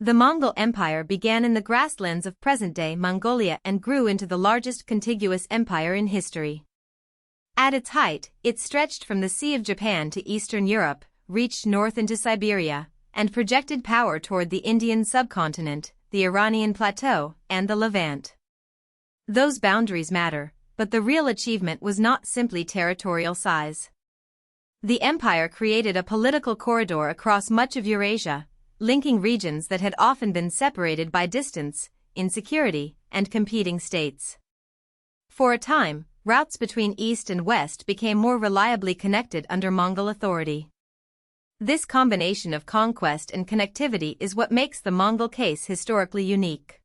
The Mongol Empire began in the grasslands of present-day Mongolia and grew into the largest contiguous empire in history. At its height, it stretched from the Sea of Japan to Eastern Europe, reached north into Siberia, and projected power toward the Indian subcontinent, the Iranian plateau, and the Levant. Those boundaries matter, but the real achievement was not simply territorial size. The empire created a political corridor across much of Eurasia, linking regions that had often been separated by distance, insecurity, and competing states. For a time, routes between east and west became more reliably connected under Mongol authority. This combination of conquest and connectivity is what makes the Mongol case historically unique.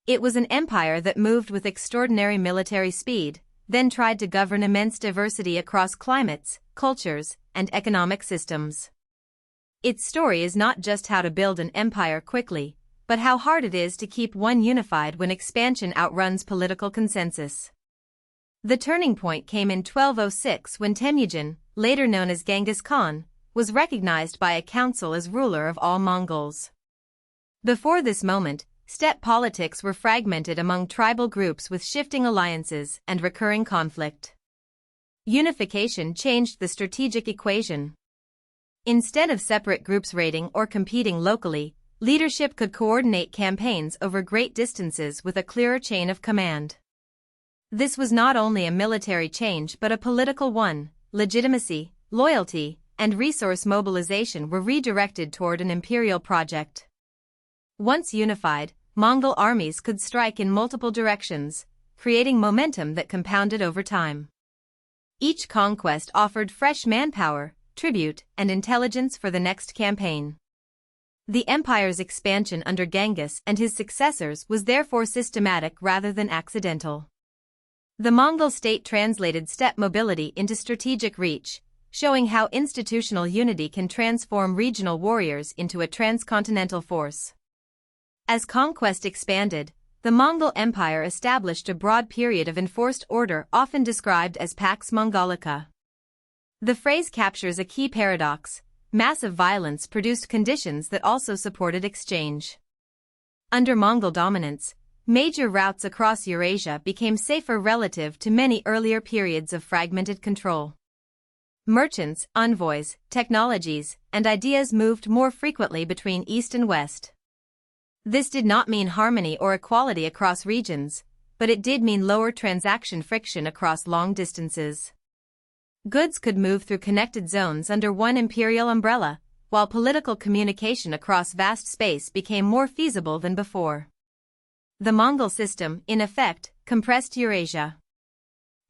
It was an empire that moved with extraordinary military speed, then tried to govern immense diversity across climates, cultures, and economic systems. Its story is not just how to build an empire quickly, but how hard it is to keep one unified when expansion outruns political consensus. The turning point came in 1206 when Temujin, later known as Genghis Khan, was recognized by a council as ruler of all Mongols. Before this moment, steppe politics were fragmented among tribal groups with shifting alliances and recurring conflict. Unification changed the strategic equation. Instead of separate groups raiding or competing locally, leadership could coordinate campaigns over great distances with a clearer chain of command. This was not only a military change but a political one. Legitimacy, loyalty, and resource mobilization were redirected toward an imperial project. Once unified, Mongol armies could strike in multiple directions, creating momentum that compounded over time. Each conquest offered fresh manpower, tribute, and intelligence for the next campaign. The empire's expansion under Genghis and his successors was therefore systematic rather than accidental. The Mongol state translated steppe mobility into strategic reach, showing how institutional unity can transform regional warriors into a transcontinental force. As conquest expanded, the Mongol Empire established a broad period of enforced order often described as Pax Mongolica. The phrase captures a key paradox: massive violence produced conditions that also supported exchange. Under Mongol dominance, major routes across Eurasia became safer relative to many earlier periods of fragmented control. Merchants, envoys, technologies, and ideas moved more frequently between east and west. This did not mean harmony or equality across regions, but it did mean lower transaction friction across long distances. Goods could move through connected zones under one imperial umbrella, while political communication across vast space became more feasible than before. The Mongol system, in effect, compressed Eurasia.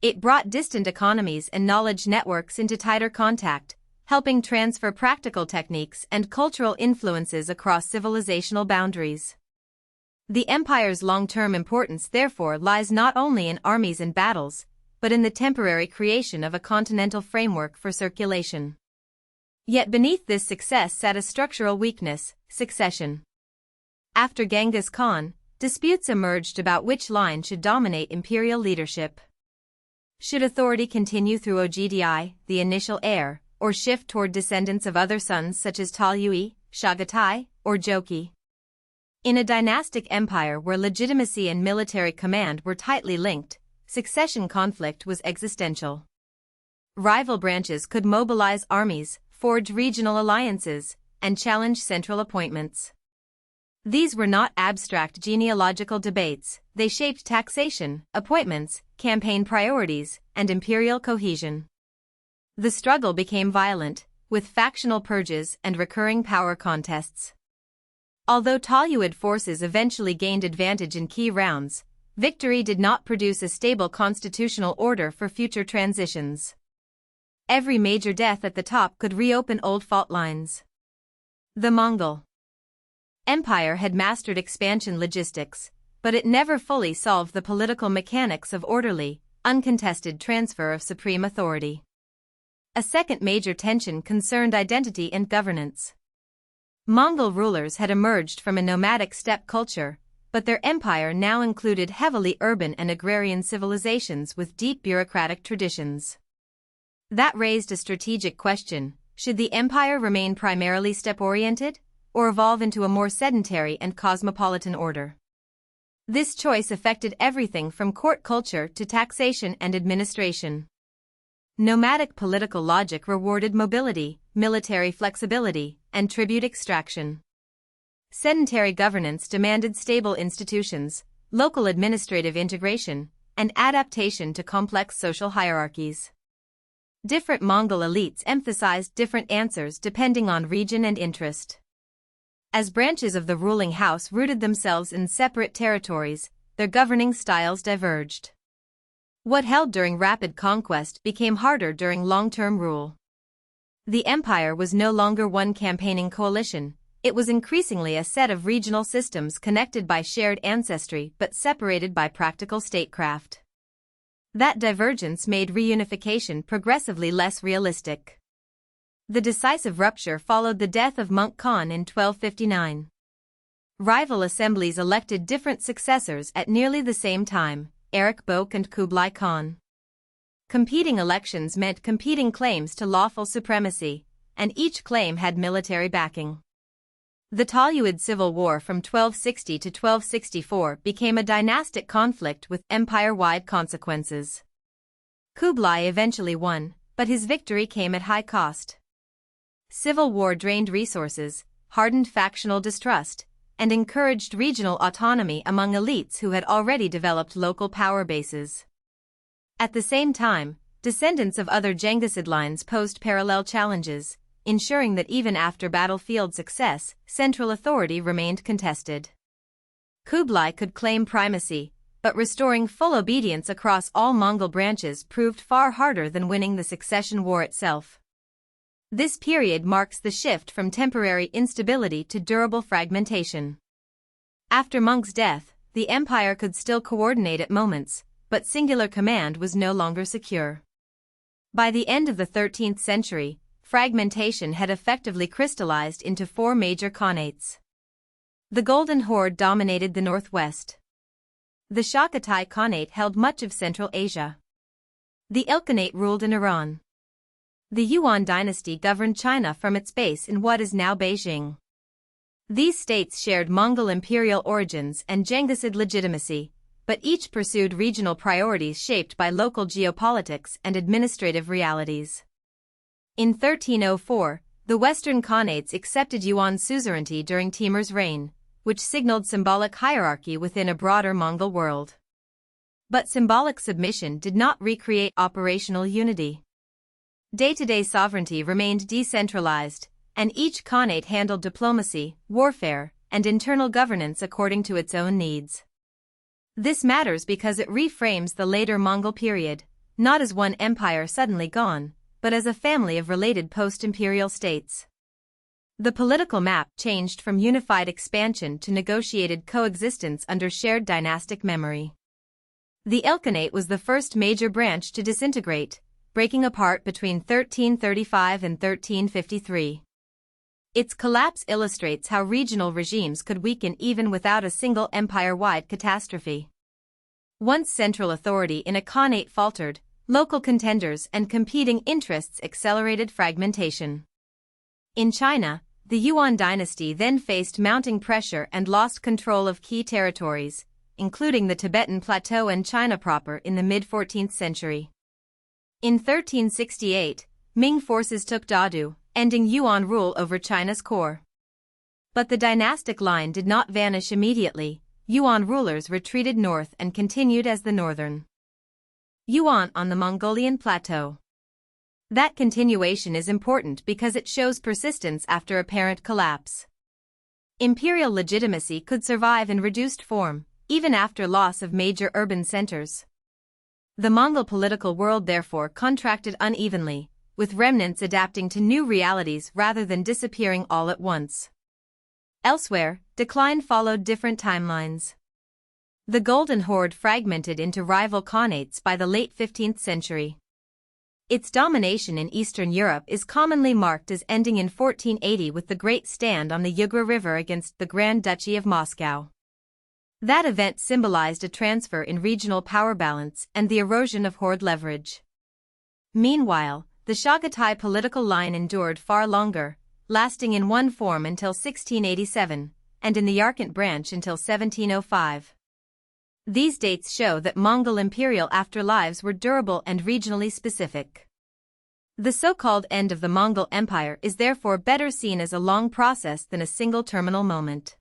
It brought distant economies and knowledge networks into tighter contact, helping transfer practical techniques and cultural influences across civilizational boundaries. The empire's long-term importance therefore lies not only in armies and battles, but in the temporary creation of a continental framework for circulation. Yet beneath this success sat a structural weakness: succession. After Genghis Khan, disputes emerged about which line should dominate imperial leadership. Should authority continue through Ogdi, the initial heir, or shift toward descendants of other sons such as Talyui, Chagatai, or Joki? In a dynastic empire where legitimacy and military command were tightly linked, succession conflict was existential. Rival branches could mobilize armies, forge regional alliances, and challenge central appointments. These were not abstract genealogical debates, they shaped taxation, appointments, campaign priorities, and imperial cohesion. The struggle became violent, with factional purges and recurring power contests. Although Talyuid forces eventually gained advantage in key rounds, victory did not produce a stable constitutional order for future transitions. Every major death at the top could reopen old fault lines. The Mongol Empire had mastered expansion logistics, but it never fully solved the political mechanics of orderly, uncontested transfer of supreme authority. A second major tension concerned identity and governance. Mongol rulers had emerged from a nomadic steppe culture, but their empire now included heavily urban and agrarian civilizations with deep bureaucratic traditions. That raised a strategic question: should the empire remain primarily steppe-oriented, or evolve into a more sedentary and cosmopolitan order. This choice affected everything from court culture to taxation and administration. Nomadic political logic rewarded mobility, military flexibility, and tribute extraction. Sedentary governance demanded stable institutions, local administrative integration, and adaptation to complex social hierarchies. Different Mongol elites emphasized different answers depending on region and interest. As branches of the ruling house rooted themselves in separate territories, their governing styles diverged. What held during rapid conquest became harder during long-term rule. The empire was no longer one campaigning coalition, it was increasingly a set of regional systems connected by shared ancestry but separated by practical statecraft. That divergence made reunification progressively less realistic. The decisive rupture followed the death of Monk Khan in 1259. Rival assemblies elected different successors at nearly the same time, Erik Bok and Kublai Khan. Competing elections meant competing claims to lawful supremacy, and each claim had military backing. The Toluid Civil War from 1260 to 1264 became a dynastic conflict with empire-wide consequences. Kublai eventually won, but his victory came at high cost. Civil war drained resources, hardened factional distrust, and encouraged regional autonomy among elites who had already developed local power bases. At the same time, descendants of other Genghisid lines posed parallel challenges, ensuring that even after battlefield success, central authority remained contested. Kublai could claim primacy, but restoring full obedience across all Mongol branches proved far harder than winning the succession war itself. This period marks the shift from temporary instability to durable fragmentation. After Monk's death, the empire could still coordinate at moments, but singular command was no longer secure. By the end of the 13th century, fragmentation had effectively crystallized into four major khanates. The Golden Horde dominated the northwest. The Chagatai Khanate held much of Central Asia. The Ilkhanate ruled in Iran. The Yuan dynasty governed China from its base in what is now Beijing. These states shared Mongol imperial origins and Genghisid legitimacy, but each pursued regional priorities shaped by local geopolitics and administrative realities. In 1304, the Western Khanates accepted Yuan's suzerainty during Timur's reign, which signaled symbolic hierarchy within a broader Mongol world. But symbolic submission did not recreate operational unity. Day-to-day sovereignty remained decentralized, and each khanate handled diplomacy, warfare, and internal governance according to its own needs. This matters because it reframes the later Mongol period, not as one empire suddenly gone, but as a family of related post-imperial states. The political map changed from unified expansion to negotiated coexistence under shared dynastic memory. The Ilkhanate was the first major branch to disintegrate, breaking apart between 1335 and 1353. Its collapse illustrates how regional regimes could weaken even without a single empire-wide catastrophe. Once central authority in a khanate faltered, local contenders and competing interests accelerated fragmentation. In China, the Yuan dynasty then faced mounting pressure and lost control of key territories, including the Tibetan Plateau and China proper in the mid-14th century. In 1368, Ming forces took Dadu, ending Yuan rule over China's core. But the dynastic line did not vanish immediately. Yuan rulers retreated north and continued as the northern Yuan on the Mongolian plateau. That continuation is important because it shows persistence after apparent collapse. Imperial legitimacy could survive in reduced form, even after loss of major urban centers. The Mongol political world therefore contracted unevenly, with remnants adapting to new realities rather than disappearing all at once. Elsewhere, decline followed different timelines. The Golden Horde fragmented into rival khanates by the late 15th century. Its domination in Eastern Europe is commonly marked as ending in 1480 with the Great Stand on the Yugra River against the Grand Duchy of Moscow. That event symbolized a transfer in regional power balance and the erosion of horde leverage. Meanwhile, the Chagatai political line endured far longer, lasting in one form until 1687, and in the Yarkant branch until 1705. These dates show that Mongol imperial afterlives were durable and regionally specific. The so-called end of the Mongol Empire is therefore better seen as a long process than a single terminal moment.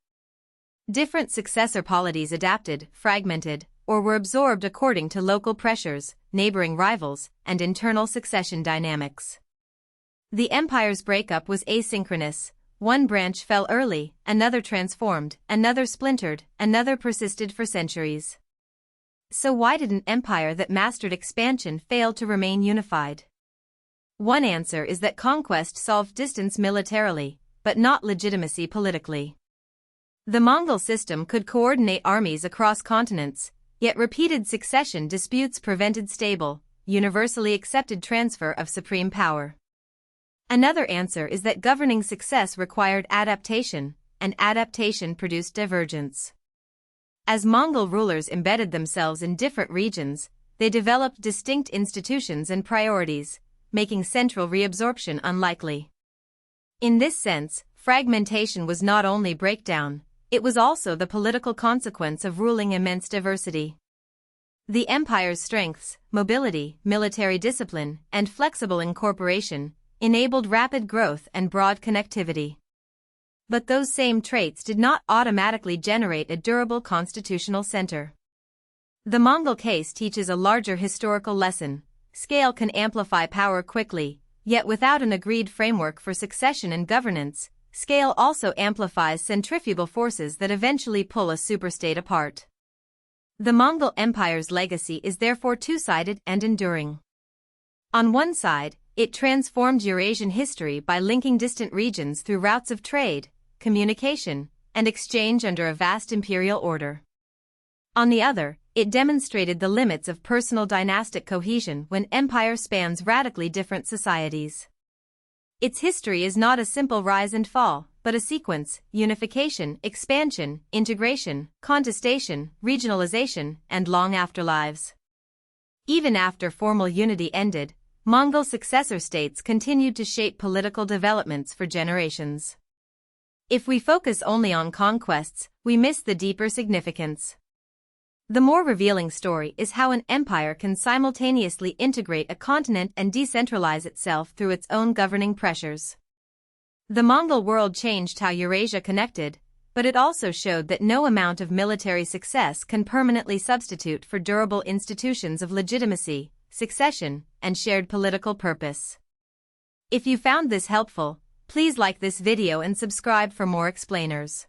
Different successor polities adapted, fragmented, or were absorbed according to local pressures, neighboring rivals, and internal succession dynamics. The empire's breakup was asynchronous. One branch fell early, another transformed, another splintered, another persisted for centuries. So why did an empire that mastered expansion fail to remain unified? One answer is that conquest solved distance militarily, but not legitimacy politically. The Mongol system could coordinate armies across continents, yet repeated succession disputes prevented stable, universally accepted transfer of supreme power. Another answer is that governing success required adaptation, and adaptation produced divergence. As Mongol rulers embedded themselves in different regions, they developed distinct institutions and priorities, making central reabsorption unlikely. In this sense, fragmentation was not only breakdown, it was also the political consequence of ruling immense diversity. The empire's strengths, mobility, military discipline, and flexible incorporation enabled rapid growth and broad connectivity. But those same traits did not automatically generate a durable constitutional center. The Mongol case teaches a larger historical lesson. Scale can amplify power quickly, yet without an agreed framework for succession and governance, scale also amplifies centrifugal forces that eventually pull a superstate apart. The Mongol Empire's legacy is therefore two-sided and enduring. On one side, it transformed Eurasian history by linking distant regions through routes of trade, communication, and exchange under a vast imperial order. On the other, it demonstrated the limits of personal dynastic cohesion when empire spans radically different societies. Its history is not a simple rise and fall, but a sequence: unification, expansion, integration, contestation, regionalization, and long afterlives. Even after formal unity ended, Mongol successor states continued to shape political developments for generations. If we focus only on conquests, we miss the deeper significance. The more revealing story is how an empire can simultaneously integrate a continent and decentralize itself through its own governing pressures. The Mongol world changed how Eurasia connected, but it also showed that no amount of military success can permanently substitute for durable institutions of legitimacy, succession, and shared political purpose. If you found this helpful, please like this video and subscribe for more explainers.